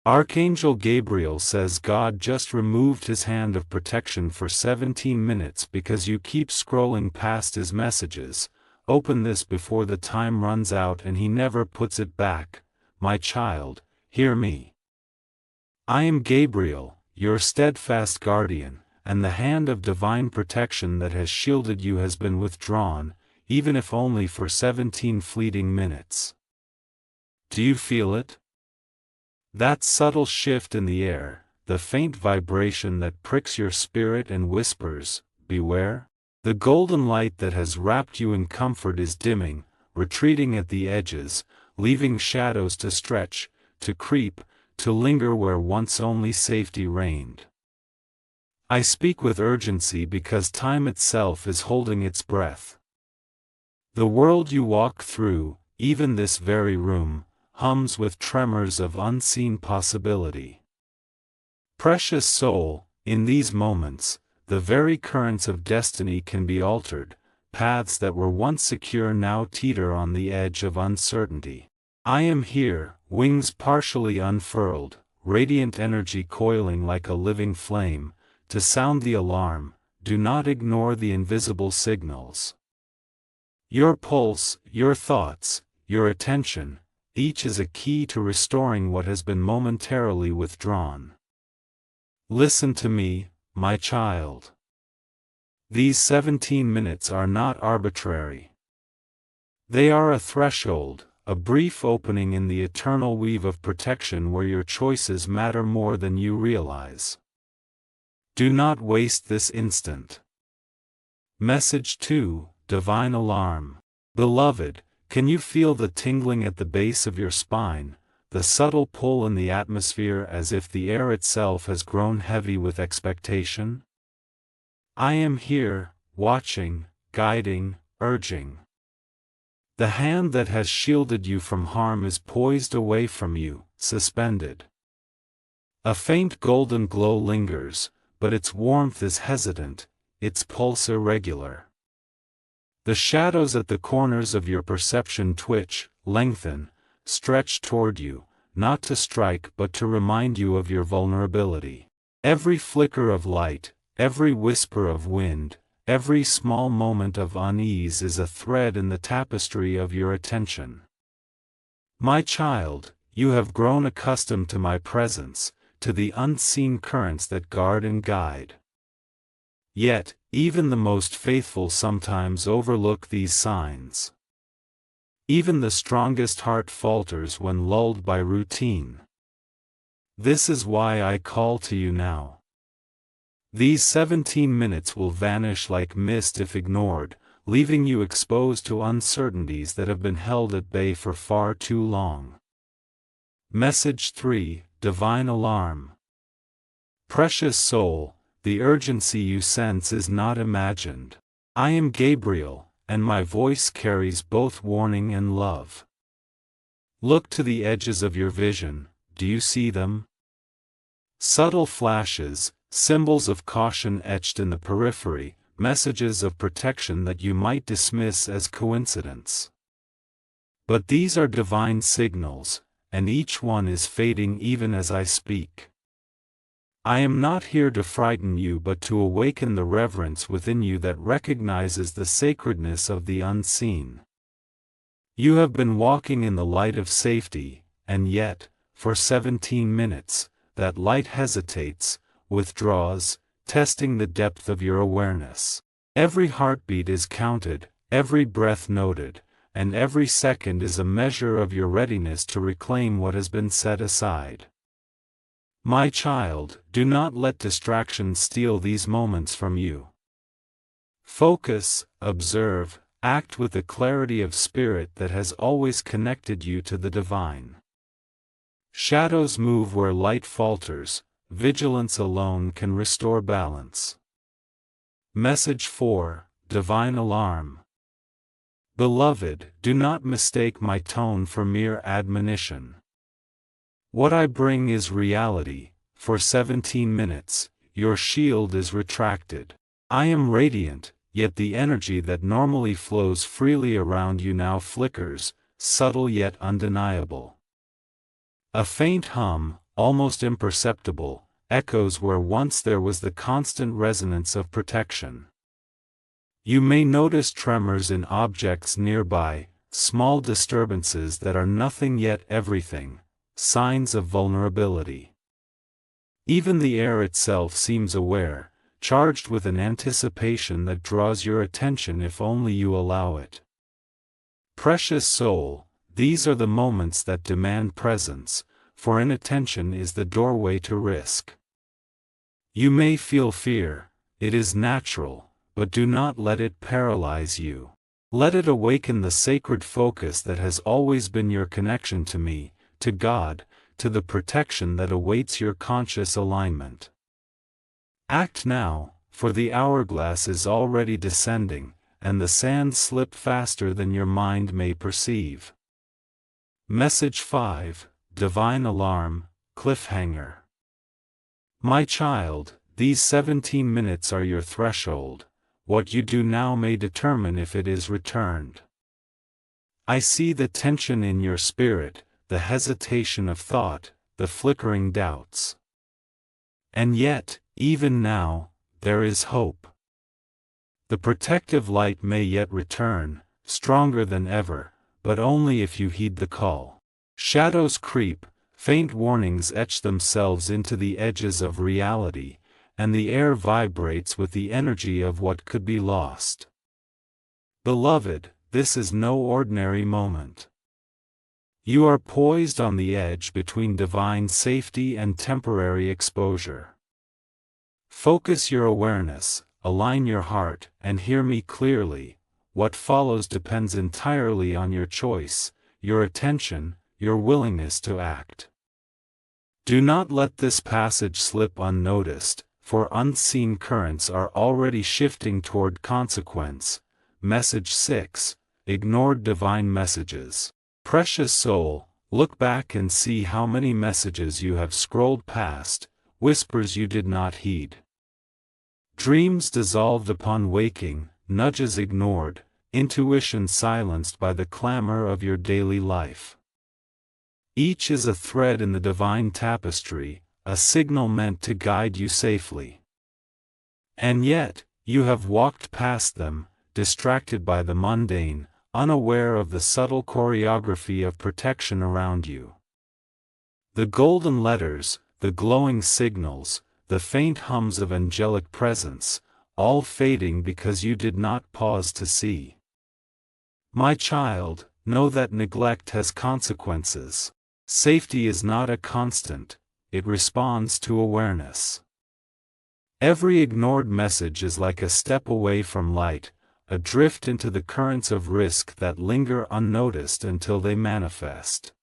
Archangel Gabriel says God just removed his hand of protection for 17 minutes because you keep scrolling past his messages. Open this before the time runs out and he never puts it back. My child, hear me. I am Gabriel, your steadfast guardian, and the hand of divine protection that has shielded you has been withdrawn, even if only for 17 fleeting minutes. Do you feel it? That subtle shift in the air, the faint vibration that pricks your spirit and whispers, beware? The golden light that has wrapped you in comfort is dimming, retreating at the edges, leaving shadows to stretch, to creep, to linger where once only safety reigned. I speak with urgency because time itself is holding its breath. The world you walk through, even this very room, hums with tremors of unseen possibility. Precious soul, in these moments, the very currents of destiny can be altered, paths that were once secure now teeter on the edge of uncertainty. I am here, wings partially unfurled, radiant energy coiling like a living flame, to sound the alarm. Do not ignore the invisible signals. Your pulse, your thoughts, your attention, each is a key to restoring what has been momentarily withdrawn. Listen to me, my child. These 17 minutes are not arbitrary. They are a threshold, a brief opening in the eternal weave of protection where your choices matter more than you realize. Do not waste this instant. Message 2, Divine Alarm. Beloved, can you feel the tingling at the base of your spine, the subtle pull in the atmosphere as if the air itself has grown heavy with expectation? I am here, watching, guiding, urging. The hand that has shielded you from harm is poised away from you, suspended. A faint golden glow lingers, but its warmth is hesitant, its pulse irregular. The shadows at the corners of your perception twitch, lengthen, stretch toward you, not to strike but to remind you of your vulnerability. Every flicker of light, every whisper of wind, every small moment of unease is a thread in the tapestry of your attention. My child, you have grown accustomed to my presence, to the unseen currents that guard and guide. Yet, even the most faithful sometimes overlook these signs. Even the strongest heart falters when lulled by routine. This is why I call to you now. These 17 minutes will vanish like mist if ignored, leaving you exposed to uncertainties that have been held at bay for far too long. Message 3, Divine Alarm. Precious soul, the urgency you sense is not imagined. I am Gabriel, and my voice carries both warning and love. Look to the edges of your vision, do you see them? Subtle flashes, symbols of caution etched in the periphery, messages of protection that you might dismiss as coincidence. But these are divine signals, and each one is fading even as I speak. I am not here to frighten you but to awaken the reverence within you that recognizes the sacredness of the unseen. You have been walking in the light of safety, and yet, for 17 minutes, that light hesitates, withdraws, testing the depth of your awareness. Every heartbeat is counted, every breath noted, and every second is a measure of your readiness to reclaim what has been set aside. My child, do not let distractions steal these moments from you. Focus, observe, act with the clarity of spirit that has always connected you to the divine. Shadows move where light falters, vigilance alone can restore balance. Message 4, Divine Alarm. Beloved, do not mistake my tone for mere admonition. What I bring is reality. For 17 minutes, your shield is retracted. I am radiant, yet the energy that normally flows freely around you now flickers, subtle yet undeniable. A faint hum, almost imperceptible, echoes where once there was the constant resonance of protection. You may notice tremors in objects nearby, small disturbances that are nothing yet everything, signs of vulnerability. Even the air itself seems aware, charged with an anticipation that draws your attention if only you allow it. Precious soul, these are the moments that demand presence, for inattention is the doorway to risk. You may feel fear, it is natural, but do not let it paralyze you. Let it awaken the sacred focus that has always been your connection to me, to God, to the protection that awaits your conscious alignment. Act now, for the hourglass is already descending, and the sands slip faster than your mind may perceive. Message 5, Divine Alarm, Cliffhanger. My child, these 17 minutes are your threshold. What you do now may determine if it is returned. I see the tension in your spirit, the hesitation of thought, the flickering doubts. And yet, even now, there is hope. The protective light may yet return, stronger than ever, but only if you heed the call. Shadows creep, faint warnings etch themselves into the edges of reality, and the air vibrates with the energy of what could be lost. Beloved, this is no ordinary moment. You are poised on the edge between divine safety and temporary exposure. Focus your awareness, align your heart, and hear me clearly. What follows depends entirely on your choice, your attention, your willingness to act. Do not let this passage slip unnoticed, for unseen currents are already shifting toward consequence. Message 6, Ignored Divine Messages. Precious soul, look back and see how many messages you have scrolled past, whispers you did not heed. Dreams dissolved upon waking, nudges ignored, intuition silenced by the clamor of your daily life. Each is a thread in the divine tapestry, a signal meant to guide you safely. And yet, you have walked past them, distracted by the mundane, unaware of the subtle choreography of protection around you. The golden letters, the glowing signals, the faint hums of angelic presence, all fading because you did not pause to see. My child, know that neglect has consequences. Safety is not a constant, it responds to awareness. Every ignored message is like a step away from light, a drift into the currents of risk that linger unnoticed until they manifest.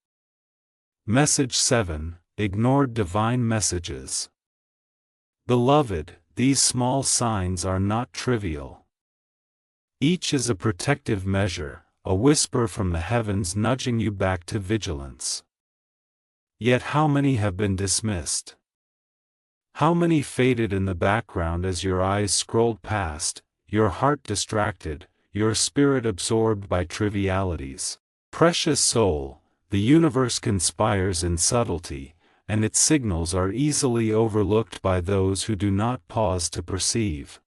Message 7, Ignored Divine Messages. Beloved, these small signs are not trivial. Each is a protective measure, a whisper from the heavens nudging you back to vigilance. Yet how many have been dismissed? How many faded in the background as your eyes scrolled past, your heart distracted, your spirit absorbed by trivialities? Precious soul, the universe conspires in subtlety, and its signals are easily overlooked by those who do not pause to perceive.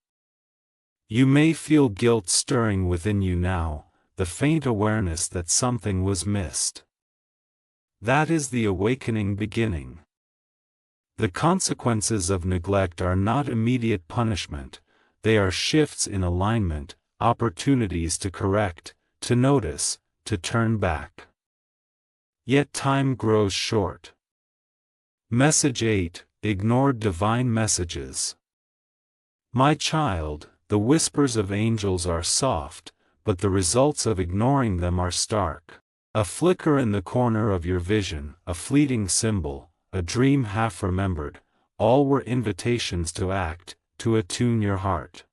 You may feel guilt stirring within you now, the faint awareness that something was missed. That is the awakening beginning. The consequences of neglect are not immediate punishment, they are shifts in alignment, opportunities to correct, to notice, to turn back. Yet time grows short. Message 8, Ignored Divine Messages. My child, the whispers of angels are soft, but the results of ignoring them are stark. A flicker in the corner of your vision, a fleeting symbol, a dream half remembered, all were invitations to act, to attune your heart.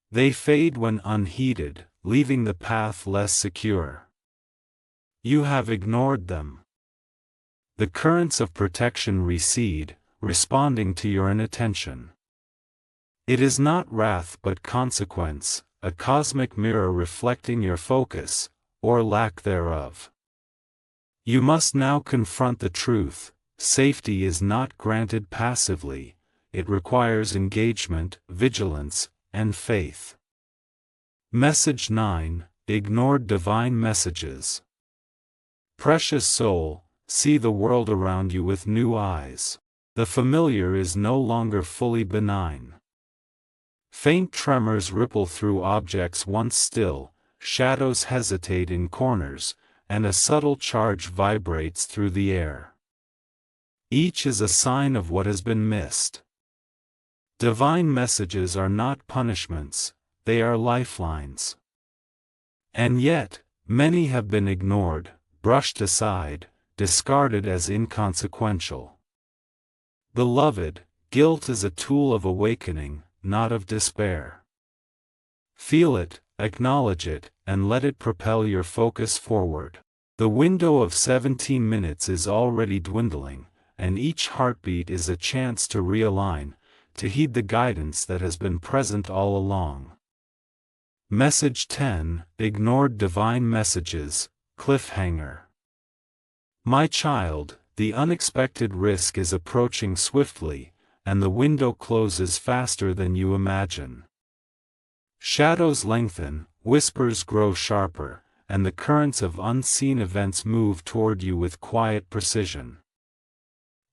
They fade when unheeded, leaving the path less secure. You have ignored them. The currents of protection recede, responding to your inattention. It is not wrath but consequence, a cosmic mirror reflecting your focus, or lack thereof. You must now confront the truth, safety is not granted passively, it requires engagement, vigilance, and faith. Message 9. Ignored divine messages. Precious soul, see the world around you with new eyes. The familiar is no longer fully benign. Faint tremors ripple through objects once still, shadows hesitate in corners, and a subtle charge vibrates through the air. Each is a sign of what has been missed. Divine messages are not punishments, they are lifelines. And yet, many have been ignored, brushed aside, discarded as inconsequential. Beloved, guilt is a tool of awakening, not of despair. Feel it, acknowledge it, and let it propel your focus forward. The window of 17 minutes is already dwindling, and each heartbeat is a chance to realign, to heed the guidance that has been present all along. Message 10. Ignored divine messages, cliffhanger. My child, the unexpected risk is approaching swiftly, and the window closes faster than you imagine. Shadows lengthen, whispers grow sharper, and the currents of unseen events move toward you with quiet precision.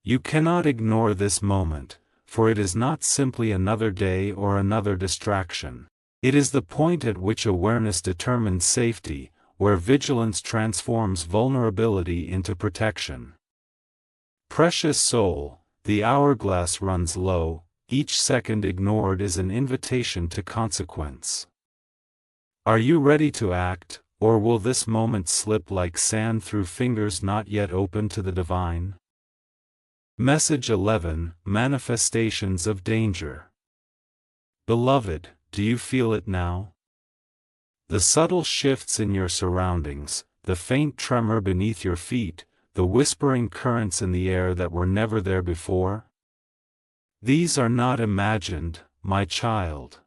You cannot ignore this moment, for it is not simply another day or another distraction. It is the point at which awareness determines safety, where vigilance transforms vulnerability into protection. Precious soul, the hourglass runs low, each second ignored is an invitation to consequence. Are you ready to act, or will this moment slip like sand through fingers not yet open to the divine? Message 11. Manifestations of danger. Beloved, do you feel it now? The subtle shifts in your surroundings, the faint tremor beneath your feet, the whispering currents in the air that were never there before? These are not imagined, my child.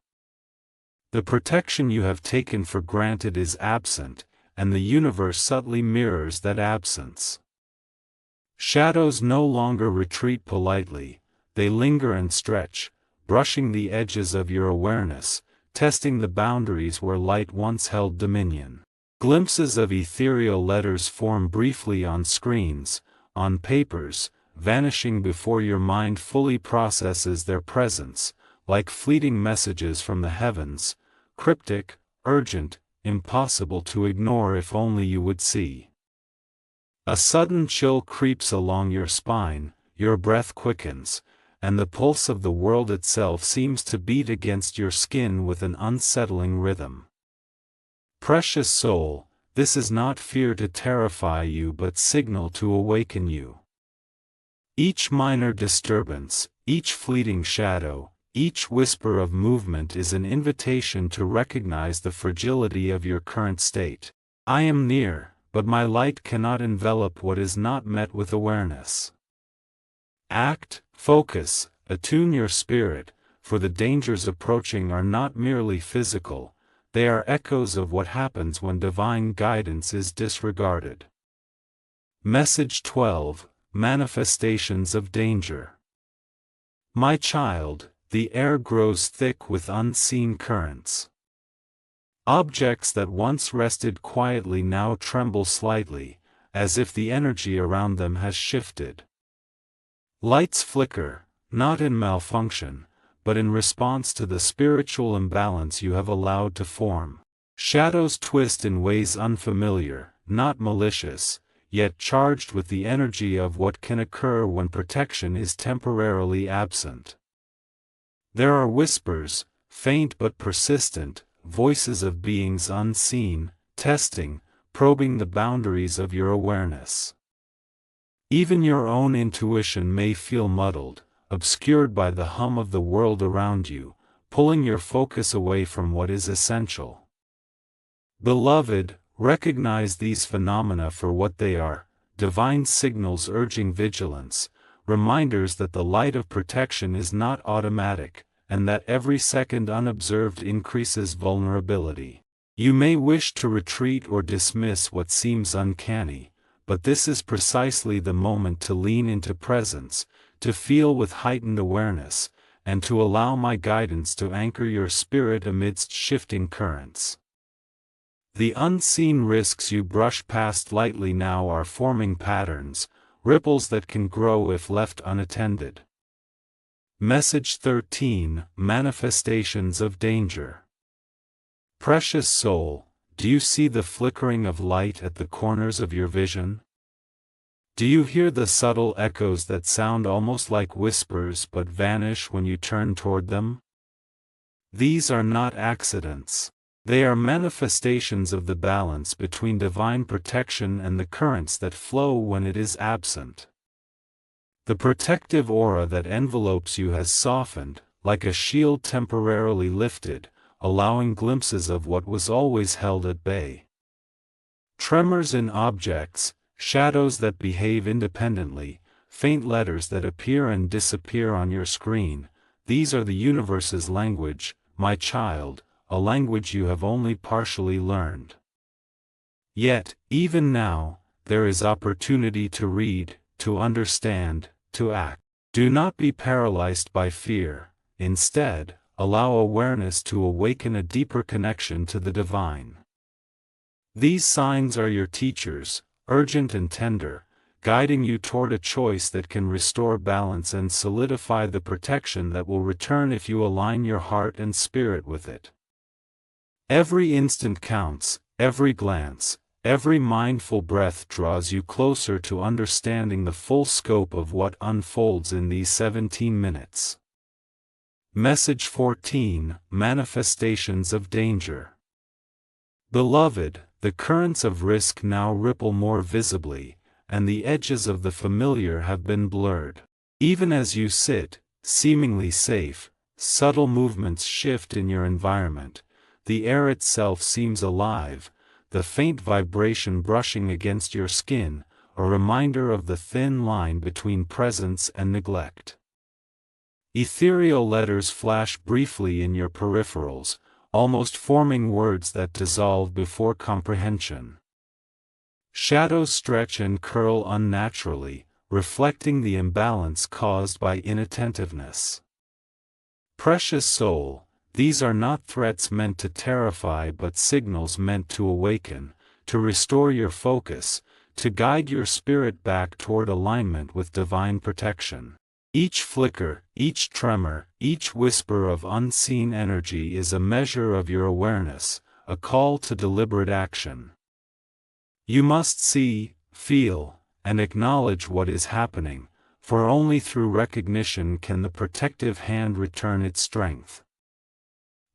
The protection you have taken for granted is absent, and the universe subtly mirrors that absence. Shadows no longer retreat politely, they linger and stretch, brushing the edges of your awareness, testing the boundaries where light once held dominion. Glimpses of ethereal letters form briefly on screens, on papers, vanishing before your mind fully processes their presence, like fleeting messages from the heavens, cryptic, urgent, impossible to ignore if only you would see. A sudden chill creeps along your spine, your breath quickens, and the pulse of the world itself seems to beat against your skin with an unsettling rhythm. Precious soul, this is not fear to terrify you but signal to awaken you. Each minor disturbance, each fleeting shadow, each whisper of movement is an invitation to recognize the fragility of your current state. I am near, but my light cannot envelop what is not met with awareness. Act, focus, attune your spirit, for the dangers approaching are not merely physical, they are echoes of what happens when divine guidance is disregarded. Message 12. Manifestations of danger. My child, the air grows thick with unseen currents. Objects that once rested quietly now tremble slightly, as if the energy around them has shifted. Lights flicker, not in malfunction, but in response to the spiritual imbalance you have allowed to form. Shadows twist in ways unfamiliar, not malicious, yet charged with the energy of what can occur when protection is temporarily absent. There are whispers, faint but persistent, voices of beings unseen, testing, probing the boundaries of your awareness. Even your own intuition may feel muddled, obscured by the hum of the world around you, pulling your focus away from what is essential. Beloved, recognize these phenomena for what they are, divine signals urging vigilance, reminders that the light of protection is not automatic, and that every second unobserved increases vulnerability. You may wish to retreat or dismiss what seems uncanny, but this is precisely the moment to lean into presence, to feel with heightened awareness, and to allow my guidance to anchor your spirit amidst shifting currents. The unseen risks you brush past lightly now are forming patterns, ripples that can grow if left unattended. Message 13: Manifestations of Danger. Precious soul, do you see the flickering of light at the corners of your vision? Do you hear the subtle echoes that sound almost like whispers but vanish when you turn toward them? These are not accidents. They are manifestations of the balance between divine protection and the currents that flow when it is absent. The protective aura that envelopes you has softened, like a shield temporarily lifted, allowing glimpses of what was always held at bay. Tremors in objects, shadows that behave independently, faint letters that appear and disappear on your screen, these are the universe's language, my child, a language you have only partially learned. Yet, even now, there is opportunity to read, to understand, to act. Do not be paralyzed by fear. Instead, allow awareness to awaken a deeper connection to the divine. These signs are your teachers, urgent and tender, guiding you toward a choice that can restore balance and solidify the protection that will return if you align your heart and spirit with it. Every instant counts, every glance, every mindful breath draws you closer to understanding the full scope of what unfolds in these 17 minutes. Message 14: Manifestations of Danger. Beloved, the currents of risk now ripple more visibly, and the edges of the familiar have been blurred. Even as you sit, seemingly safe, subtle movements shift in your environment. The air itself seems alive, the faint vibration brushing against your skin, a reminder of the thin line between presence and neglect. Ethereal letters flash briefly in your peripherals, almost forming words that dissolve before comprehension. Shadows stretch and curl unnaturally, reflecting the imbalance caused by inattentiveness. Precious soul, these are not threats meant to terrify but signals meant to awaken, to restore your focus, to guide your spirit back toward alignment with divine protection. Each flicker, each tremor, each whisper of unseen energy is a measure of your awareness, a call to deliberate action. You must see, feel, and acknowledge what is happening, for only through recognition can the protective hand return its strength.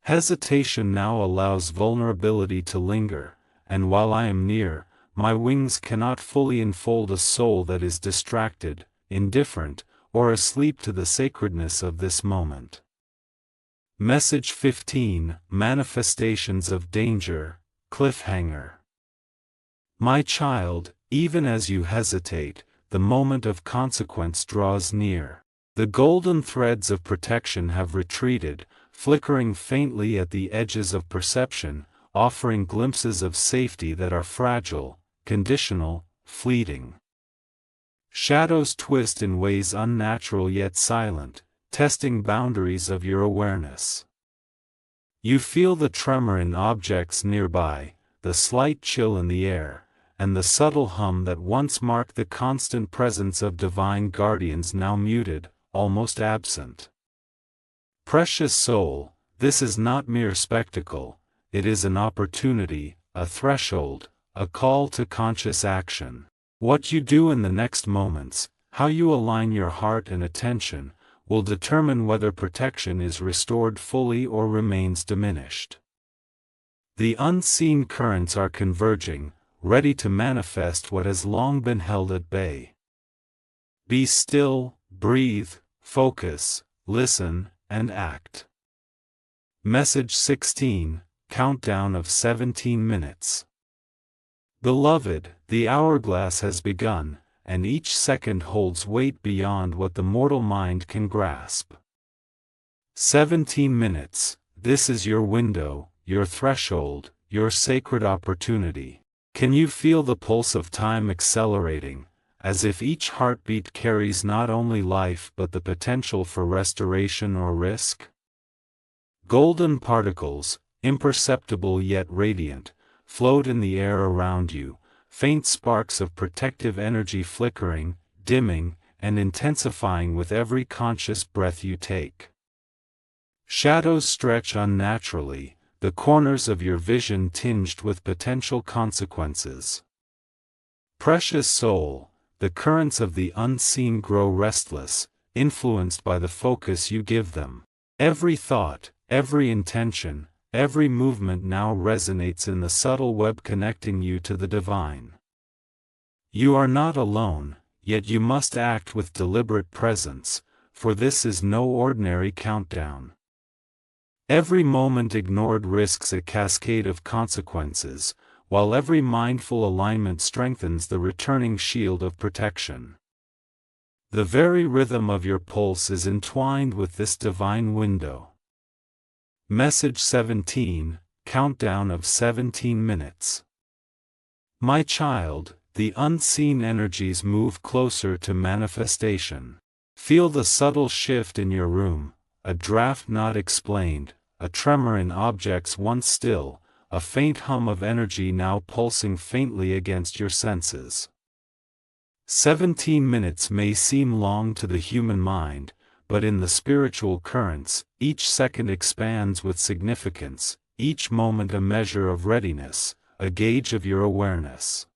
Hesitation now allows vulnerability to linger, and while I am near, my wings cannot fully enfold a soul that is distracted, indifferent, or asleep to the sacredness of this moment. Message 15: Manifestations of Danger, Cliffhanger. My child, even as you hesitate, the moment of consequence draws near. The golden threads of protection have retreated, flickering faintly at the edges of perception, offering glimpses of safety that are fragile, conditional, fleeting. Shadows twist in ways unnatural yet silent, testing boundaries of your awareness. You feel the tremor in objects nearby, the slight chill in the air, and the subtle hum that once marked the constant presence of divine guardians now muted, almost absent. Precious soul, this is not mere spectacle, it is an opportunity, a threshold, a call to conscious action. What you do in the next moments, how you align your heart and attention, will determine whether protection is restored fully or remains diminished. The unseen currents are converging, ready to manifest what has long been held at bay. Be still, breathe, focus, listen, and act. Message 16: Countdown of 17 minutes. Beloved, the hourglass has begun, and each second holds weight beyond what the mortal mind can grasp. 17 minutes, this is your window, your threshold, your sacred opportunity. Can you feel the pulse of time accelerating, as if each heartbeat carries not only life but the potential for restoration or risk? Golden particles, imperceptible yet radiant, float in the air around you, faint sparks of protective energy flickering, dimming, and intensifying with every conscious breath you take. Shadows stretch unnaturally, the corners of your vision tinged with potential consequences. Precious soul, the currents of the unseen grow restless, influenced by the focus you give them. Every thought, every intention, every movement now resonates in the subtle web connecting you to the divine. You are not alone, yet you must act with deliberate presence, for this is no ordinary countdown. Every moment ignored risks a cascade of consequences, while every mindful alignment strengthens the returning shield of protection. The very rhythm of your pulse is entwined with this divine window. Message 17, Countdown of 17 minutes. My child, the unseen energies move closer to manifestation. Feel the subtle shift in your room, a draft not explained, a tremor in objects once still, a faint hum of energy now pulsing faintly against your senses. 17 minutes may seem long to the human mind, but in the spiritual currents, each second expands with significance, each moment a measure of readiness, a gauge of your awareness.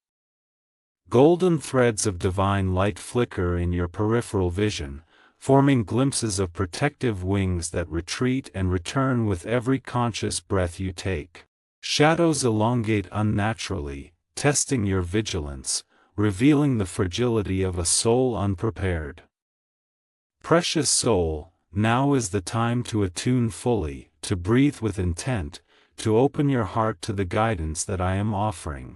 Golden threads of divine light flicker in your peripheral vision, forming glimpses of protective wings that retreat and return with every conscious breath you take. Shadows elongate unnaturally, testing your vigilance, revealing the fragility of a soul unprepared. Precious soul, now is the time to attune fully, to breathe with intent, to open your heart to the guidance that I am offering.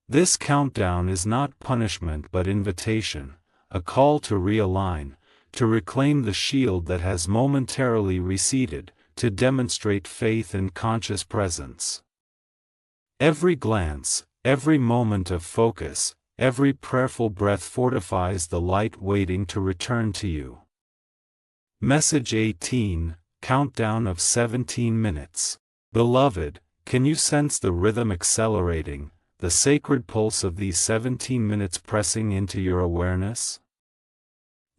This countdown is not punishment but invitation, a call to realign, to reclaim the shield that has momentarily receded, to demonstrate faith and conscious presence. Every glance, every moment of focus, every prayerful breath fortifies the light waiting to return to you. Message 18, Countdown of 17 minutes. Beloved, can you sense the rhythm accelerating, the sacred pulse of these 17 minutes pressing into your awareness?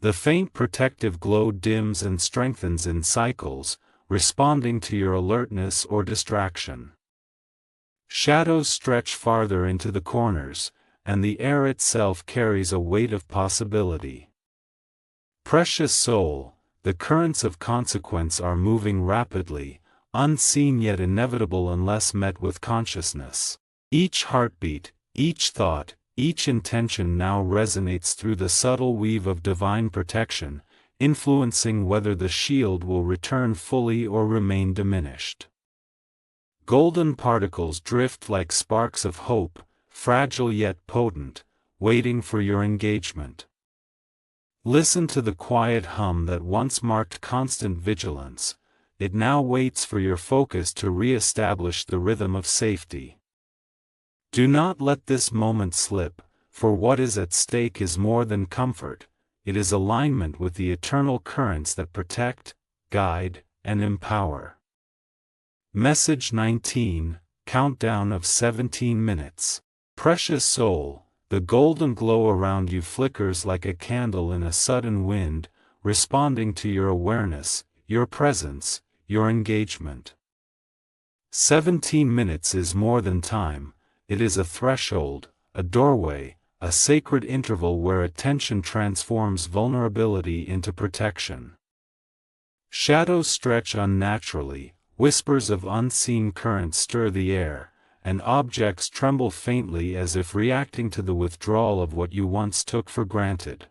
The faint protective glow dims and strengthens in cycles, responding to your alertness or distraction. Shadows stretch farther into the corners, and the air itself carries a weight of possibility. Precious soul, the currents of consequence are moving rapidly, unseen yet inevitable unless met with consciousness. Each heartbeat, each thought, each intention now resonates through the subtle weave of divine protection, influencing whether the shield will return fully or remain diminished. Golden particles drift like sparks of hope, fragile yet potent, waiting for your engagement. Listen to the quiet hum that once marked constant vigilance, it now waits for your focus to re-establish the rhythm of safety. Do not let this moment slip, for what is at stake is more than comfort, it is alignment with the eternal currents that protect, guide, and empower. Message 19, Countdown of 17 minutes. Precious soul, the golden glow around you flickers like a candle in a sudden wind, responding to your awareness, your presence, your engagement. 17 minutes is more than time, it is a threshold, a doorway, a sacred interval where attention transforms vulnerability into protection. Shadows stretch unnaturally, whispers of unseen currents stir the air, and objects tremble faintly as if reacting to the withdrawal of what you once took for granted.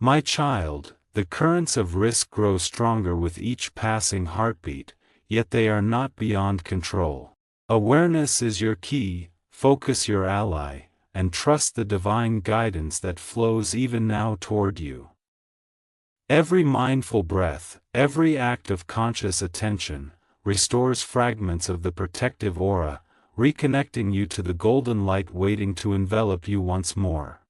My child, the currents of risk grow stronger with each passing heartbeat, yet they are not beyond control. Awareness is your key, focus your ally, and trust the divine guidance that flows even now toward you. Every mindful breath, every act of conscious attention, restores fragments of the protective aura, reconnecting you to the golden light waiting to envelop you once more.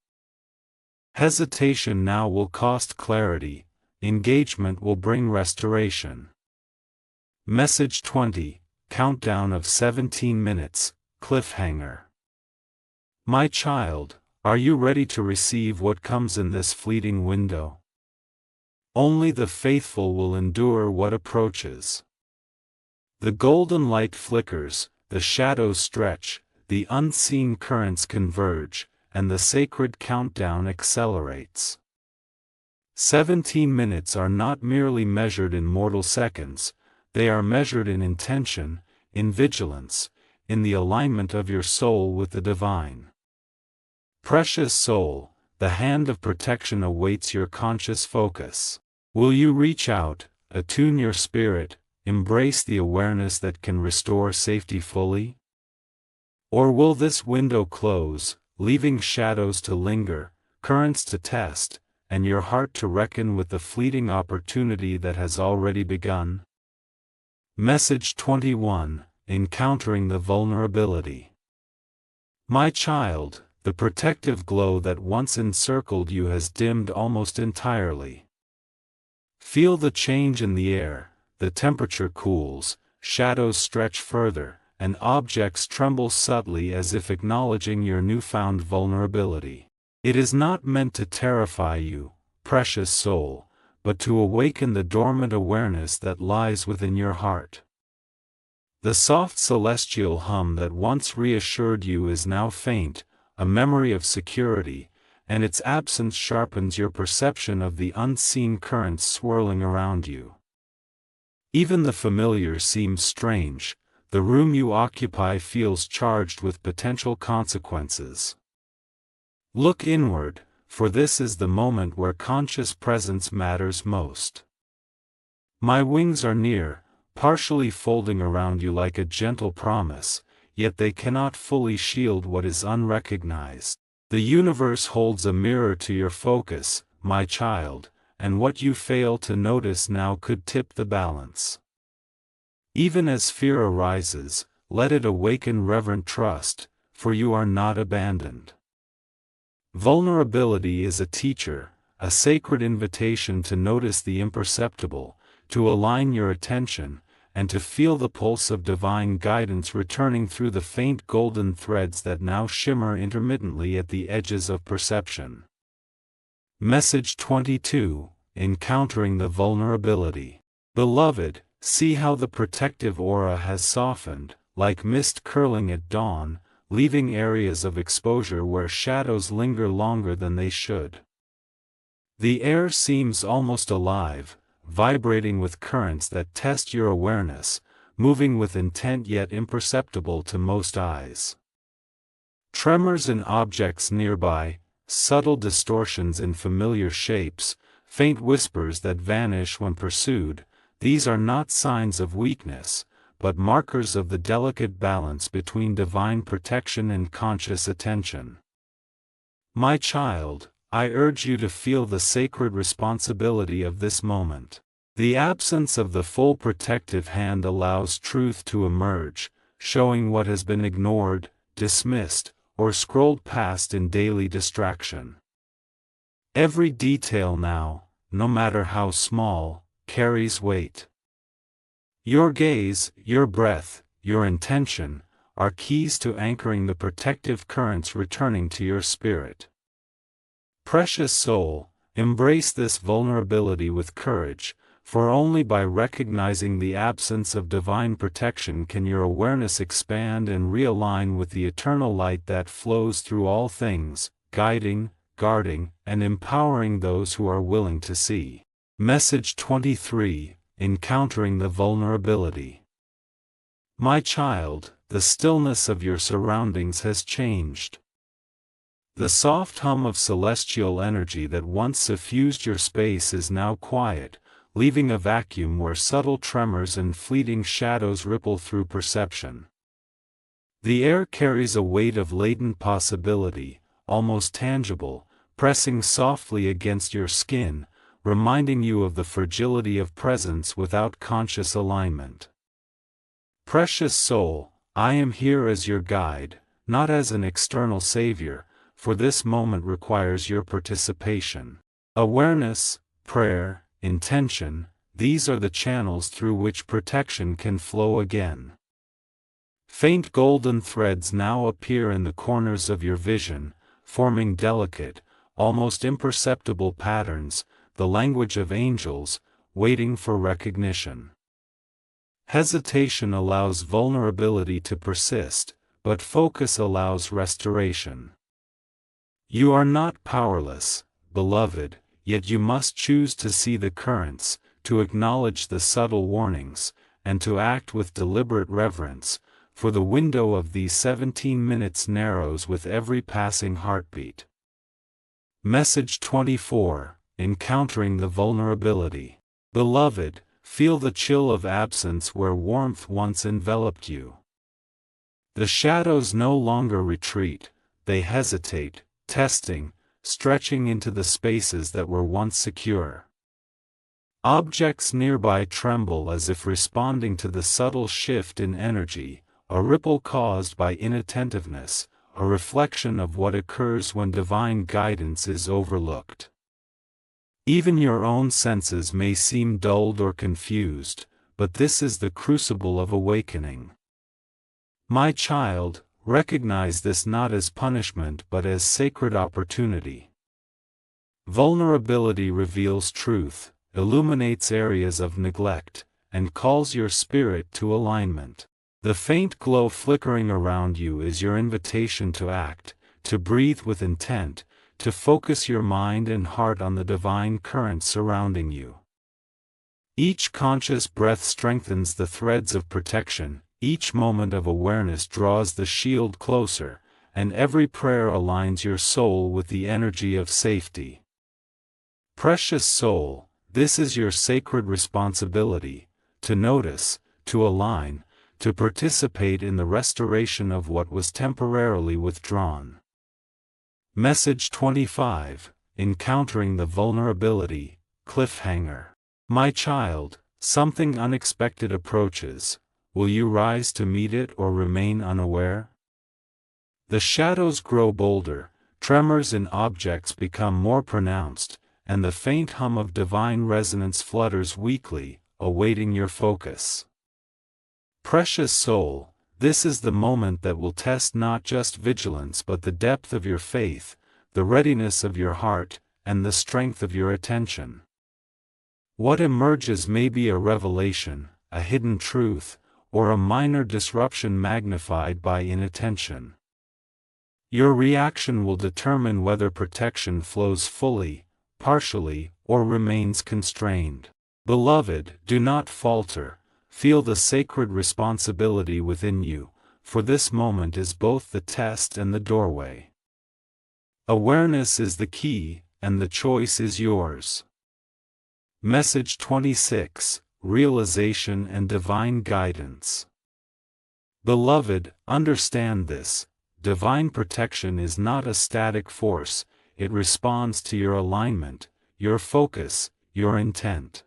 Hesitation now will cost clarity, engagement will bring restoration. Message 20, countdown of 17 minutes, cliffhanger. My child, are you ready to receive what comes in this fleeting window? Only the faithful will endure what approaches. The golden light flickers, the shadows stretch, the unseen currents converge, and the sacred countdown accelerates. 17 minutes are not merely measured in mortal seconds, they are measured in intention, in vigilance, in the alignment of your soul with the divine. Precious soul, the hand of protection awaits your conscious focus. Will you reach out, attune your spirit, embrace the awareness that can restore safety fully? Or will this window close, leaving shadows to linger, currents to test, and your heart to reckon with the fleeting opportunity that has already begun? Message 21, encountering the vulnerability. My child, the protective glow that once encircled you has dimmed almost entirely. Feel the change in the air, the temperature cools, shadows stretch further, and objects tremble subtly as if acknowledging your newfound vulnerability. It is not meant to terrify you, precious soul, but to awaken the dormant awareness that lies within your heart. The soft celestial hum that once reassured you is now faint, a memory of security, and its absence sharpens your perception of the unseen currents swirling around you. Even the familiar seems strange, the room you occupy feels charged with potential consequences. Look inward, for this is the moment where conscious presence matters most. My wings are near, partially folding around you like a gentle promise, yet they cannot fully shield what is unrecognized. The universe holds a mirror to your focus, my child, and what you fail to notice now could tip the balance. Even as fear arises, let it awaken reverent trust, for you are not abandoned. Vulnerability is a teacher, a sacred invitation to notice the imperceptible, to align your attention, and to feel the pulse of divine guidance returning through the faint golden threads that now shimmer intermittently at the edges of perception. Message 22, encountering the vulnerability. Beloved, see how the protective aura has softened, like mist curling at dawn, leaving areas of exposure where shadows linger longer than they should. The air seems almost alive, vibrating with currents that test your awareness, moving with intent yet imperceptible to most eyes. Tremors in objects nearby, subtle distortions in familiar shapes, faint whispers that vanish when pursued, these are not signs of weakness, but markers of the delicate balance between divine protection and conscious attention. My child, I urge you to feel the sacred responsibility of this moment. The absence of the full protective hand allows truth to emerge, showing what has been ignored, dismissed, or scrolled past in daily distraction. Every detail now, no matter how small, carries weight. Your gaze, your breath, your intention, are keys to anchoring the protective currents returning to your spirit. Precious soul, embrace this vulnerability with courage, for only by recognizing the absence of divine protection can your awareness expand and realign with the eternal light that flows through all things, guiding, guarding, and empowering those who are willing to see. Message 23, encountering the vulnerability. My child, the stillness of your surroundings has changed. The soft hum of celestial energy that once suffused your space is now quiet, leaving a vacuum where subtle tremors and fleeting shadows ripple through perception. The air carries a weight of latent possibility, almost tangible, pressing softly against your skin, reminding you of the fragility of presence without conscious alignment. Precious soul, I am here as your guide, not as an external savior, for this moment requires your participation. Awareness, prayer, intention, these are the channels through which protection can flow again. Faint golden threads now appear in the corners of your vision, forming delicate, almost imperceptible patterns, the language of angels, waiting for recognition. Hesitation allows vulnerability to persist, but focus allows restoration. You are not powerless, beloved, yet you must choose to see the currents, to acknowledge the subtle warnings, and to act with deliberate reverence, for the window of these 17 minutes narrows with every passing heartbeat. Message 24, Encountering the Vulnerability. Beloved, feel the chill of absence where warmth once enveloped you. The shadows no longer retreat, they hesitate, testing, stretching into the spaces that were once secure. Objects nearby tremble as if responding to the subtle shift in energy, a ripple caused by inattentiveness, a reflection of what occurs when divine guidance is overlooked. Even your own senses may seem dulled or confused, but this is the crucible of awakening. My child, recognize this not as punishment but as sacred opportunity. Vulnerability reveals truth, illuminates areas of neglect, and calls your spirit to alignment. The faint glow flickering around you is your invitation to act, to breathe with intent, to focus your mind and heart on the divine current surrounding you. Each conscious breath strengthens the threads of protection, each moment of awareness draws the shield closer, and every prayer aligns your soul with the energy of safety. Precious soul, this is your sacred responsibility, to notice, to align, to participate in the restoration of what was temporarily withdrawn. Message 25, Encountering the Vulnerability, Cliffhanger. My child, something unexpected approaches. Will you rise to meet it or remain unaware? The shadows grow bolder, tremors in objects become more pronounced, and the faint hum of divine resonance flutters weakly, awaiting your focus. Precious soul, this is the moment that will test not just vigilance but the depth of your faith, the readiness of your heart, and the strength of your attention. What emerges may be a revelation, a hidden truth, or a minor disruption magnified by inattention. Your reaction will determine whether protection flows fully, partially, or remains constrained. Beloved, do not falter. Feel the sacred responsibility within you, for this moment is both the test and the doorway. Awareness is the key, and the choice is yours. Message 26, Realization and Divine Guidance. Beloved, understand this, divine protection is not a static force, it responds to your alignment, your focus, your intent.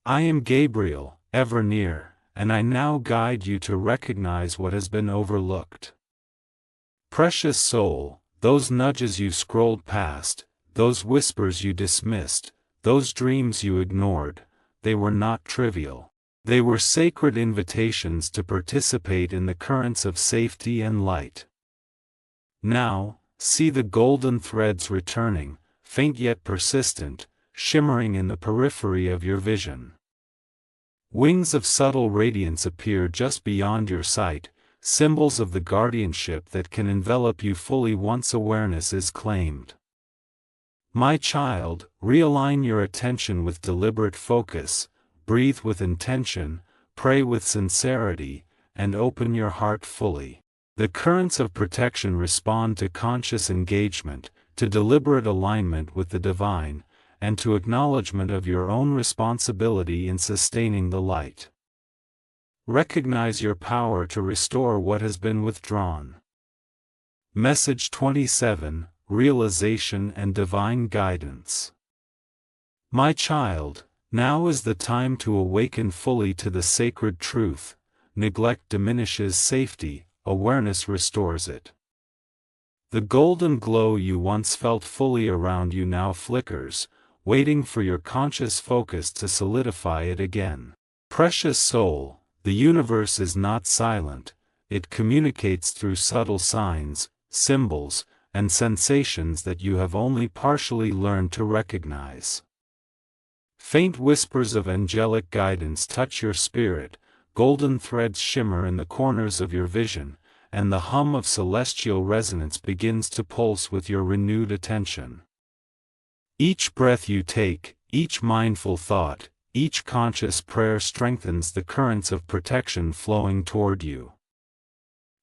I am Gabriel, ever near, and I now guide you to recognize what has been overlooked. Precious soul, those nudges you scrolled past, those whispers you dismissed, those dreams you ignored, they were not trivial. They were sacred invitations to participate in the currents of safety and light. Now, see the golden threads returning, faint yet persistent, shimmering in the periphery of your vision. Wings of subtle radiance appear just beyond your sight, symbols of the guardianship that can envelop you fully once awareness is claimed. My child, realign your attention with deliberate focus, breathe with intention, pray with sincerity, and open your heart fully. The currents of protection respond to conscious engagement, to deliberate alignment with the divine, and to acknowledgement of your own responsibility in sustaining the light. Recognize your power to restore what has been withdrawn. Message 27, Realization and Divine Guidance. My child, now is the time to awaken fully to the sacred truth. neglect diminishes safety, awareness restores it. The golden glow you once felt fully around you now flickers, waiting for your conscious focus to solidify it again. Precious soul, the universe is not silent, it communicates through subtle signs, symbols, and sensations that you have only partially learned to recognize. Faint whispers of angelic guidance touch your spirit, golden threads shimmer in the corners of your vision, and the hum of celestial resonance begins to pulse with your renewed attention. Each breath you take, each mindful thought, each conscious prayer strengthens the currents of protection flowing toward you.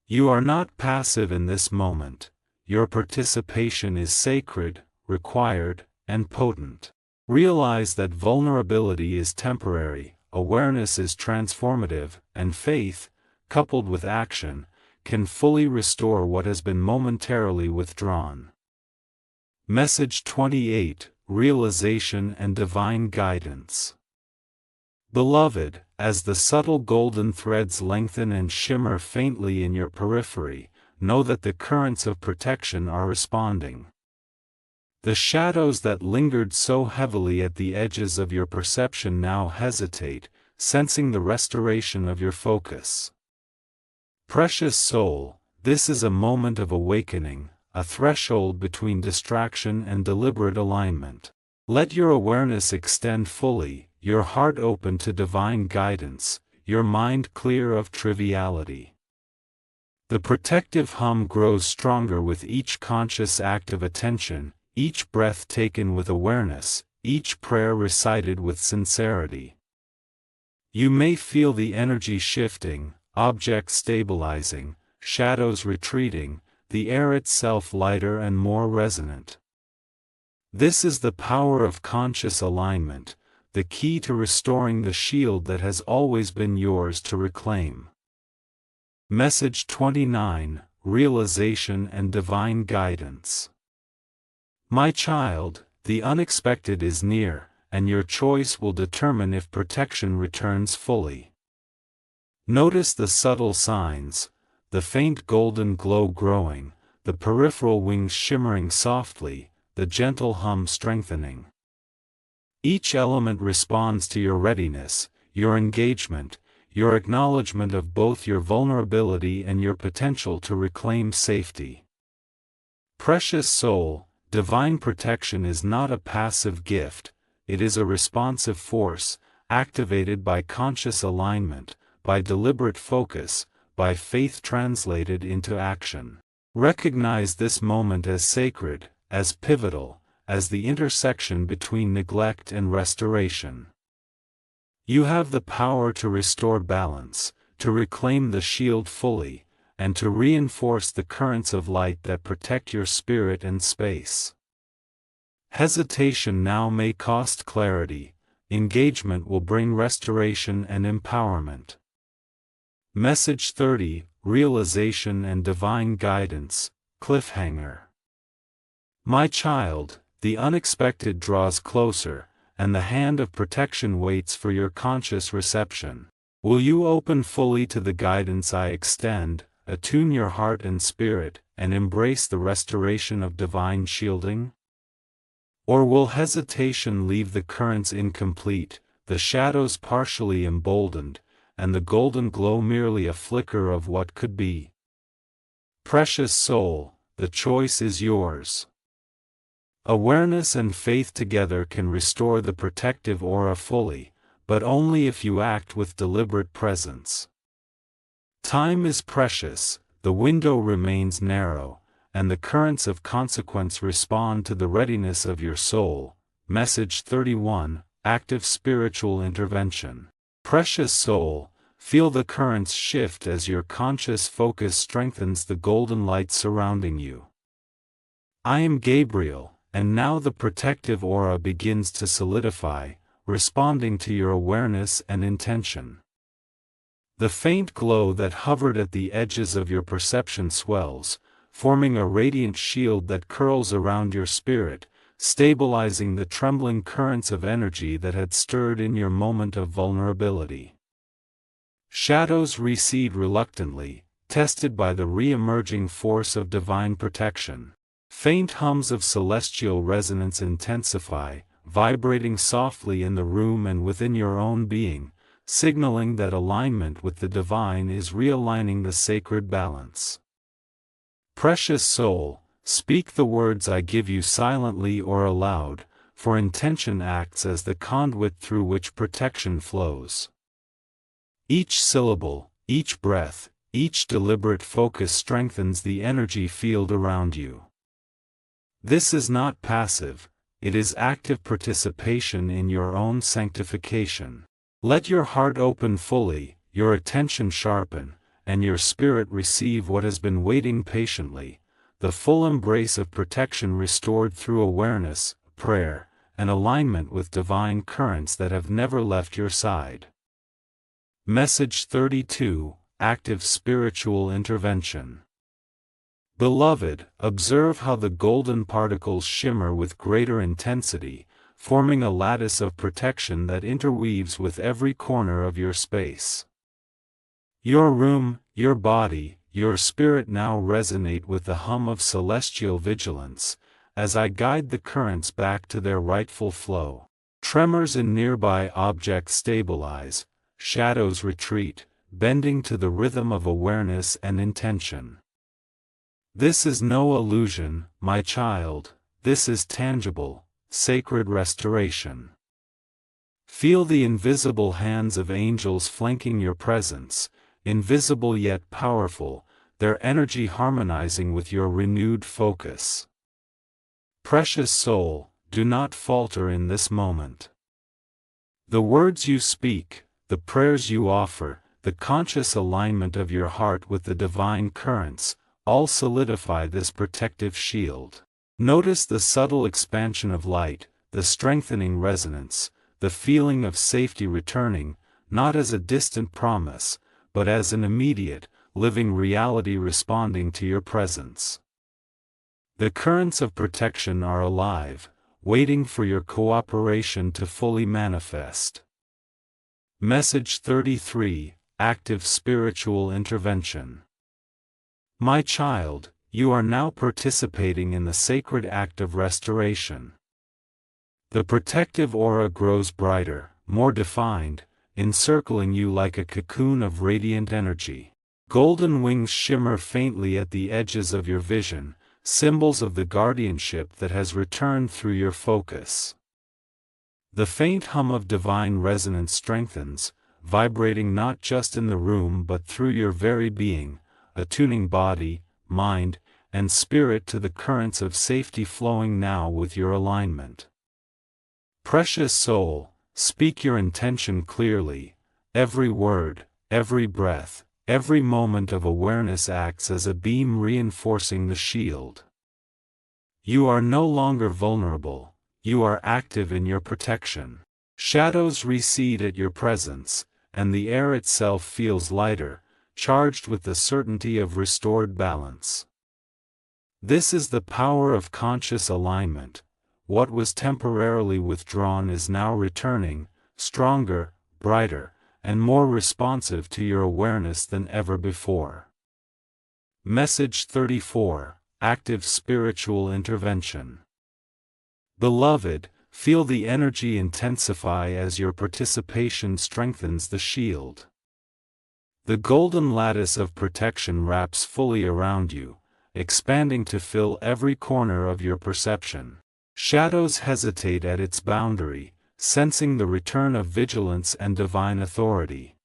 You are not passive in this moment. Your participation is sacred, required, and potent. Realize that vulnerability is temporary, awareness is transformative, and faith, coupled with action, can fully restore what has been momentarily withdrawn. Message 28: Realization and Divine Guidance. Beloved, as the subtle golden threads lengthen and shimmer faintly in your periphery, know that the currents of protection are responding. The shadows that lingered so heavily at the edges of your perception now hesitate, sensing the restoration of your focus. Precious soul, this is a moment of awakening, a threshold between distraction and deliberate alignment. Let your awareness extend fully, your heart open to divine guidance, your mind clear of triviality. The protective hum grows stronger with each conscious act of attention, each breath taken with awareness, each prayer recited with sincerity. You may feel the energy shifting, objects stabilizing, shadows retreating, the air itself lighter and more resonant. This is the power of conscious alignment, the key to restoring the shield that has always been yours to reclaim. Message 29: Realization and Divine Guidance. My child, the unexpected is near, and your choice will determine if protection returns fully. Notice the subtle signs, the faint golden glow growing, the peripheral wings shimmering softly, the gentle hum strengthening. Each element responds to your readiness, your engagement, your acknowledgement of both your vulnerability and your potential to reclaim safety. Precious soul, divine protection is not a passive gift, it is a responsive force, activated by conscious alignment, by deliberate focus, by faith translated into action. Recognize this moment as sacred, as pivotal, as the intersection between neglect and restoration. You have the power to restore balance, to reclaim the shield fully, and to reinforce the currents of light that protect your spirit and space. Hesitation now may cost clarity, engagement will bring restoration and empowerment. Message 30: Realization and Divine Guidance, Cliffhanger. My child, the unexpected draws closer, and the hand of protection waits for your conscious reception. Will you open fully to the guidance I extend, attune your heart and spirit, and embrace the restoration of divine shielding? Or will hesitation leave the currents incomplete, the shadows partially emboldened, and the golden glow merely a flicker of what could be? Precious soul, the choice is yours. Awareness and faith together can restore the protective aura fully, but only if you act with deliberate presence. Time is precious, the window remains narrow, and the currents of consequence respond to the readiness of your soul. Message 31: Active Spiritual Intervention. Precious soul, feel the currents shift as your conscious focus strengthens the golden light surrounding you. I am Gabriel, and now the protective aura begins to solidify, responding to your awareness and intention. The faint glow that hovered at the edges of your perception swells, forming a radiant shield that curls around your spirit, stabilizing the trembling currents of energy that had stirred in your moment of vulnerability. Shadows recede reluctantly, tested by the re-emerging force of divine protection. Faint hums of celestial resonance intensify, vibrating softly in the room and within your own being, signaling that alignment with the divine is realigning the sacred balance. Precious soul, speak the words I give you silently or aloud, for intention acts as the conduit through which protection flows. Each syllable, each breath, each deliberate focus strengthens the energy field around you. This is not passive, it is active participation in your own sanctification. Let your heart open fully, your attention sharpen, and your spirit receive what has been waiting patiently, the full embrace of protection restored through awareness, prayer, and alignment with divine currents that have never left your side. Message 32, Active Spiritual Intervention. Beloved, observe how the golden particles shimmer with greater intensity, forming a lattice of protection that interweaves with every corner of your space. Your room, your body, your spirit now resonate with the hum of celestial vigilance, as I guide the currents back to their rightful flow. Tremors in nearby objects stabilize, shadows retreat, bending to the rhythm of awareness and intention. This is no illusion, my child, this is tangible, sacred restoration. Feel the invisible hands of angels flanking your presence, invisible yet powerful, their energy harmonizing with your renewed focus. Precious soul, do not falter in this moment. The words you speak, the prayers you offer, the conscious alignment of your heart with the divine currents, all solidify this protective shield. Notice the subtle expansion of light, the strengthening resonance, the feeling of safety returning, not as a distant promise, but as an immediate, living reality responding to your presence. The currents of protection are alive, waiting for your cooperation to fully manifest. Message 33, Active Spiritual Intervention. My child, you are now participating in the sacred act of restoration. The protective aura grows brighter, more defined, encircling you like a cocoon of radiant energy. Golden wings shimmer faintly at the edges of your vision, symbols of the guardianship that has returned through your focus. The faint hum of divine resonance strengthens, vibrating not just in the room but through your very being, attuning body, mind, and spirit to the currents of safety flowing now with your alignment. Precious soul, speak your intention clearly. Every word, every breath, every moment of awareness acts as a beam reinforcing the shield. You are no longer vulnerable, you are active in your protection. Shadows recede at your presence, and the air itself feels lighter, charged with the certainty of restored balance. This is the power of conscious alignment. What was temporarily withdrawn is now returning, stronger, brighter, and more responsive to your awareness than ever before. Message 34, Active Spiritual Intervention. Beloved, feel the energy intensify as your participation strengthens the shield. The golden lattice of protection wraps fully around you, expanding to fill every corner of your perception. Shadows hesitate at its boundary, sensing the return of vigilance and divine authority.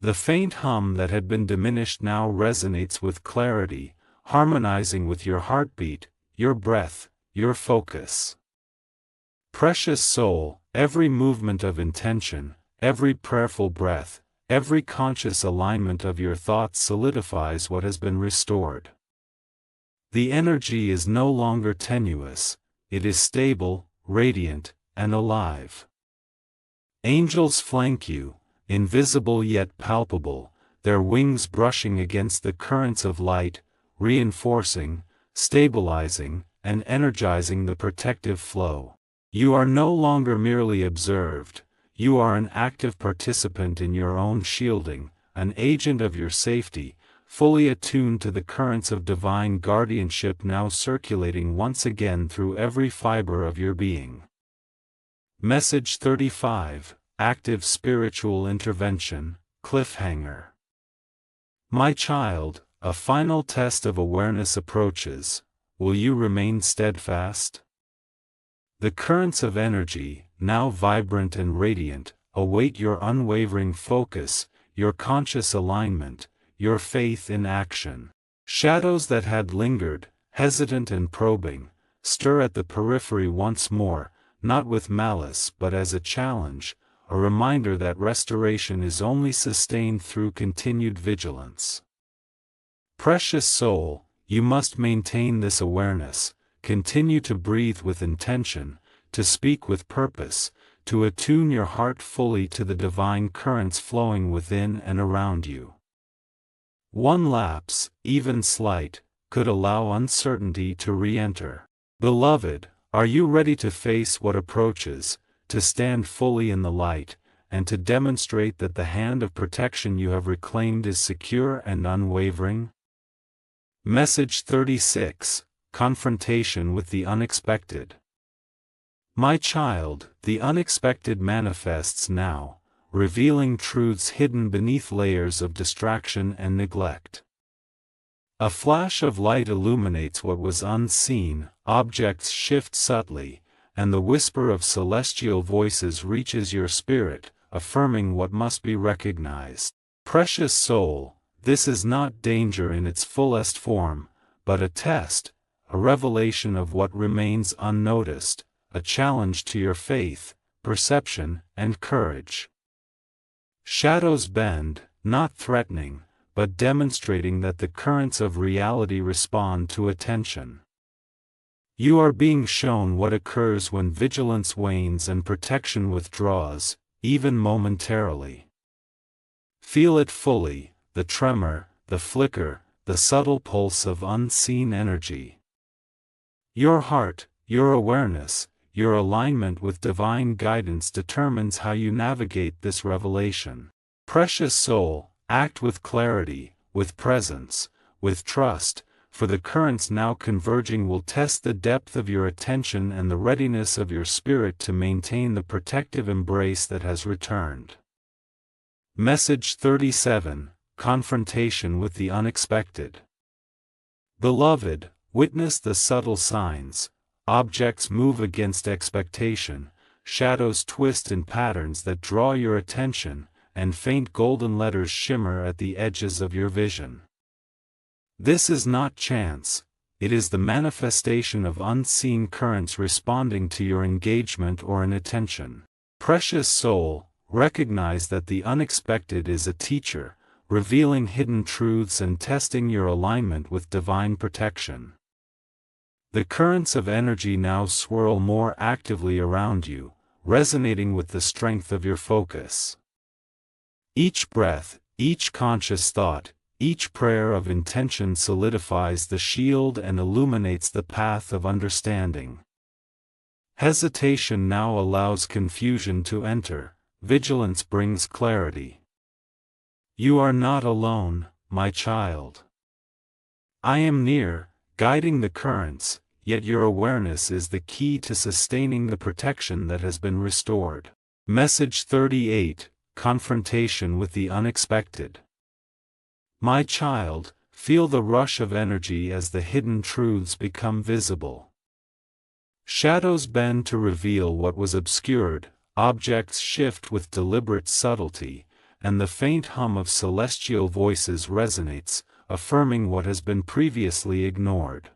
The faint hum that had been diminished now resonates with clarity, harmonizing with your heartbeat, your breath, your focus. Precious soul, every movement of intention, every prayerful breath, every conscious alignment of your thoughts solidifies what has been restored. The energy is no longer tenuous, it is stable, radiant, and alive. Angels flank you, invisible yet palpable, their wings brushing against the currents of light, reinforcing, stabilizing, and energizing the protective flow. You are no longer merely observed, You are an active participant in your own shielding, an agent of your safety, fully attuned to the currents of divine guardianship now circulating once again through every fiber of your being. Message 35, Active Spiritual Intervention, Cliffhanger. My child, a final test of awareness approaches. Will you remain steadfast? The currents of energy, now vibrant and radiant, await your unwavering focus, your conscious alignment, your faith in action. Shadows that had lingered, hesitant and probing, stir at the periphery once more, not with malice but as a challenge, a reminder that restoration is only sustained through continued vigilance. Precious soul, you must maintain this awareness, continue to breathe with intention, to speak with purpose, to attune your heart fully to the divine currents flowing within and around you. One lapse, even slight, could allow uncertainty to re-enter. Beloved, are you ready to face what approaches, to stand fully in the light, and to demonstrate that the hand of protection you have reclaimed is secure and unwavering? Message 36, Confrontation with the Unexpected. My child, the unexpected manifests now, revealing truths hidden beneath layers of distraction and neglect. A flash of light illuminates what was unseen, objects shift subtly, and the whisper of celestial voices reaches your spirit, affirming what must be recognized. Precious soul, this is not danger in its fullest form, but a test, a revelation of what remains unnoticed, a challenge to your faith, perception, and courage. Shadows bend, not threatening, but demonstrating that the currents of reality respond to attention. You are being shown what occurs when vigilance wanes and protection withdraws, even momentarily. Feel it fully, the tremor, the flicker, the subtle pulse of unseen energy. Your heart, your awareness, your alignment with divine guidance determines how you navigate this revelation. Precious soul, act with clarity, with presence, with trust, for the currents now converging will test the depth of your attention and the readiness of your spirit to maintain the protective embrace that has returned. Message 37, Confrontation with the Unexpected. Beloved, witness the subtle signs. Objects move against expectation, shadows twist in patterns that draw your attention, and faint golden letters shimmer at the edges of your vision. This is not chance, it is the manifestation of unseen currents responding to your engagement or inattention. Precious soul, recognize that the unexpected is a teacher, revealing hidden truths and testing your alignment with divine protection. The currents of energy now swirl more actively around you, resonating with the strength of your focus. Each breath, each conscious thought, each prayer of intention solidifies the shield and illuminates the path of understanding. Hesitation now allows confusion to enter, vigilance brings clarity. You are not alone, my child. I am near, guiding the currents, yet your awareness is the key to sustaining the protection that has been restored. Message 38, Confrontation with the Unexpected. My child, feel the rush of energy as the hidden truths become visible. Shadows bend to reveal what was obscured, objects shift with deliberate subtlety, and the faint hum of celestial voices resonates, affirming what has been previously ignored.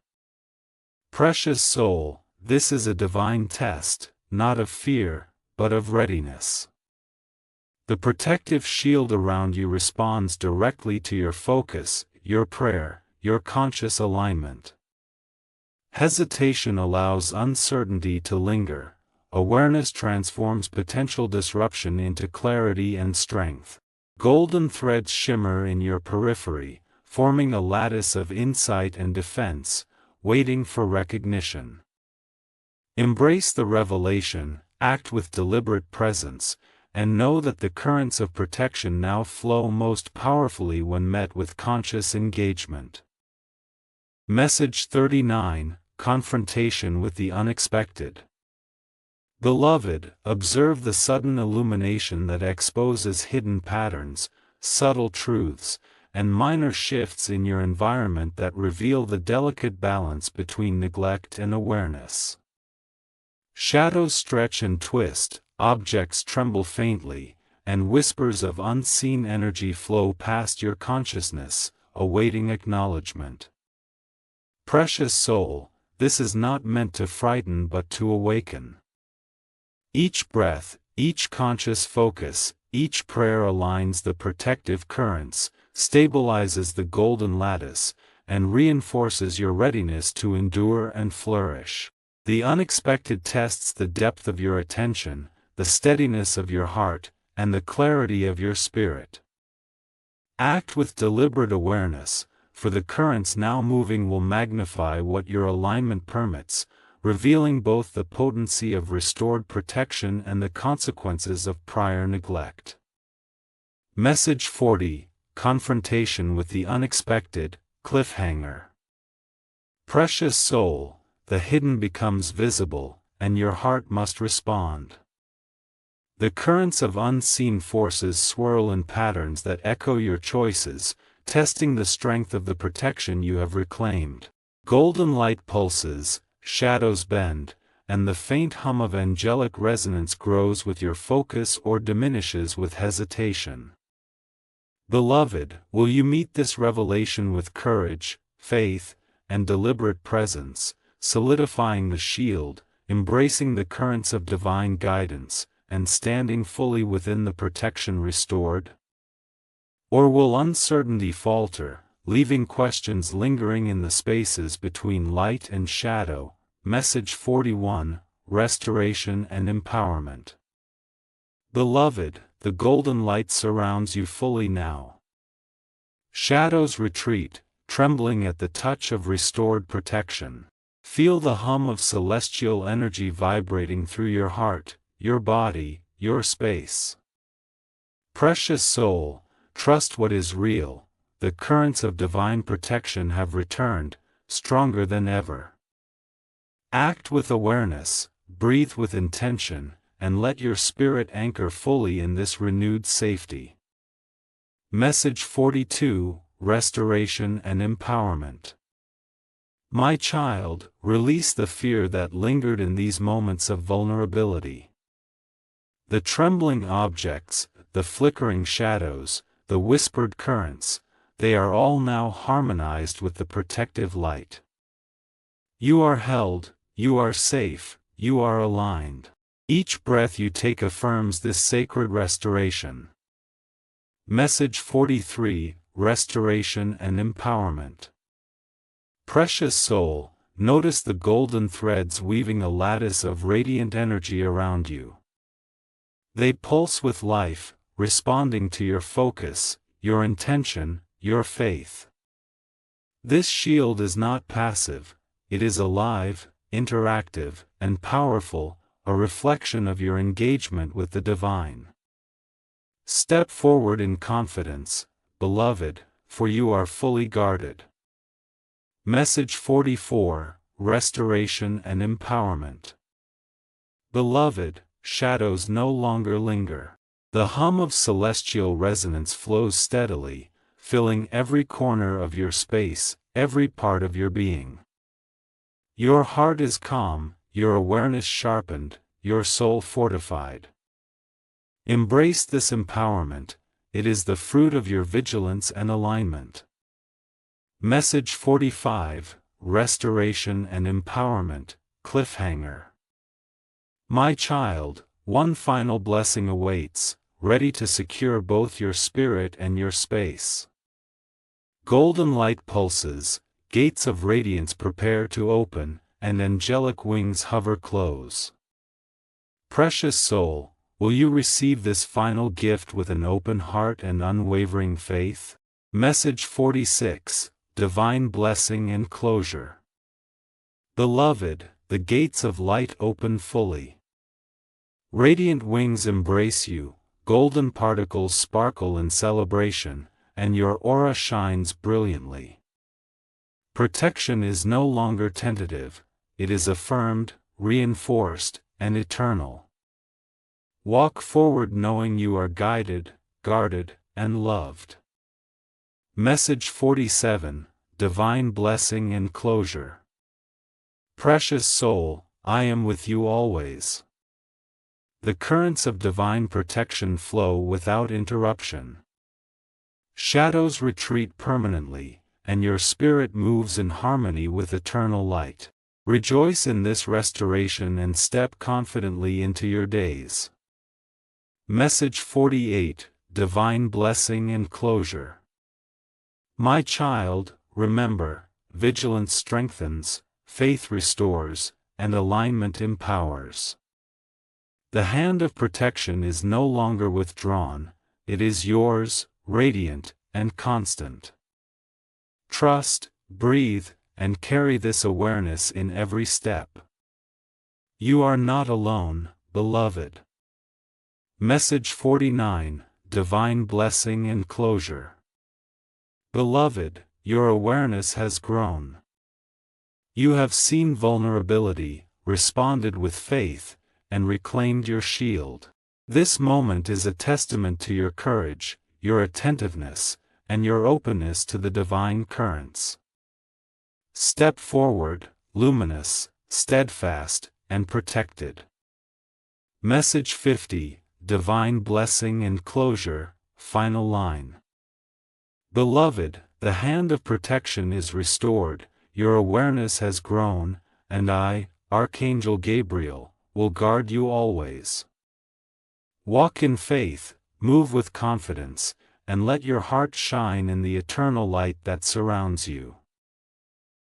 Precious soul, this is a divine test, not of fear, but of readiness. The protective shield around you responds directly to your focus, your prayer, your conscious alignment. Hesitation allows uncertainty to linger. Awareness transforms potential disruption into clarity and strength. Golden threads shimmer in your periphery, forming a lattice of insight and defense, waiting for recognition. Embrace the revelation, act with deliberate presence, and know that the currents of protection now flow most powerfully when met with conscious engagement. Message 39, Confrontation with the Unexpected. Beloved, observe the sudden illumination that exposes hidden patterns, subtle truths, and minor shifts in your environment that reveal the delicate balance between neglect and awareness. Shadows stretch and twist, objects tremble faintly, and whispers of unseen energy flow past your consciousness, awaiting acknowledgement. Precious soul, this is not meant to frighten but to awaken. Each breath, each conscious focus, each prayer aligns the protective currents, stabilizes the golden lattice, and reinforces your readiness to endure and flourish. The unexpected tests the depth of your attention, the steadiness of your heart, and the clarity of your spirit. Act with deliberate awareness, for the currents now moving will magnify what your alignment permits, revealing both the potency of restored protection and the consequences of prior neglect. Message 40, Confrontation with the Unexpected, Cliffhanger. Precious soul, the hidden becomes visible, and your heart must respond. The currents of unseen forces swirl in patterns that echo your choices, testing the strength of the protection you have reclaimed. Golden light pulses, shadows bend, and the faint hum of angelic resonance grows with your focus or diminishes with hesitation. Beloved, will you meet this revelation with courage, faith, and deliberate presence, solidifying the shield, embracing the currents of divine guidance, and standing fully within the protection restored? Or will uncertainty falter, leaving questions lingering in the spaces between light and shadow? Message 41, Restoration and Empowerment. Beloved, the golden light surrounds you fully now. Shadows retreat, trembling at the touch of restored protection. Feel the hum of celestial energy vibrating through your heart, your body, your space. Precious soul, trust what is real, the currents of divine protection have returned, stronger than ever. Act with awareness, breathe with intention, and let your spirit anchor fully in this renewed safety. Message 42, Restoration and Empowerment. My child, release the fear that lingered in these moments of vulnerability. The trembling objects, the flickering shadows, the whispered currents, they are all now harmonized with the protective light. You are held, you are safe, you are aligned. Each breath you take affirms this sacred restoration. Message 43, Restoration and Empowerment. Precious soul, notice the golden threads weaving a lattice of radiant energy around you. They pulse with life, responding to your focus, your intention, your faith. This shield is not passive, it is alive, interactive, and powerful, a reflection of your engagement with the divine. Step forward in confidence, beloved, for you are fully guarded. Message 44, Restoration and Empowerment. Beloved, shadows no longer linger. The hum of celestial resonance flows steadily, filling every corner of your space, every part of your being. Your heart is calm, your awareness sharpened, your soul fortified. Embrace this empowerment, it is the fruit of your vigilance and alignment. Message 45, Restoration and Empowerment, Cliffhanger. My child, one final blessing awaits, ready to secure both your spirit and your space. Golden light pulses, gates of radiance prepare to open, and angelic wings hover close. Precious soul, will you receive this final gift with an open heart and unwavering faith? Message 46, Divine Blessing and Closure. Beloved, the gates of light open fully. Radiant wings embrace you, golden particles sparkle in celebration, and your aura shines brilliantly. Protection is no longer tentative, it is affirmed, reinforced, and eternal. Walk forward knowing you are guided, guarded, and loved. Message 47, Divine Blessing and Closure. Precious soul, I am with you always. The currents of divine protection flow without interruption. Shadows retreat permanently, and your spirit moves in harmony with eternal light. Rejoice in this restoration and step confidently into your days. Message 48, Divine Blessing and Closure. My child, remember, vigilance strengthens, faith restores, and alignment empowers. The hand of protection is no longer withdrawn, it is yours, radiant, and constant. Trust, breathe, and carry this awareness in every step. You are not alone, beloved. Message 49, Divine Blessing and Closure. Beloved, your awareness has grown. You have seen vulnerability, responded with faith, and reclaimed your shield. This moment is a testament to your courage, your attentiveness, and your openness to the divine currents. Step forward, luminous, steadfast, and protected. Message 50, Divine Blessing and Closure, Final Line. Beloved, the hand of protection is restored, your awareness has grown, and I, Archangel Gabriel, will guard you always. Walk in faith, move with confidence, and let your heart shine in the eternal light that surrounds you.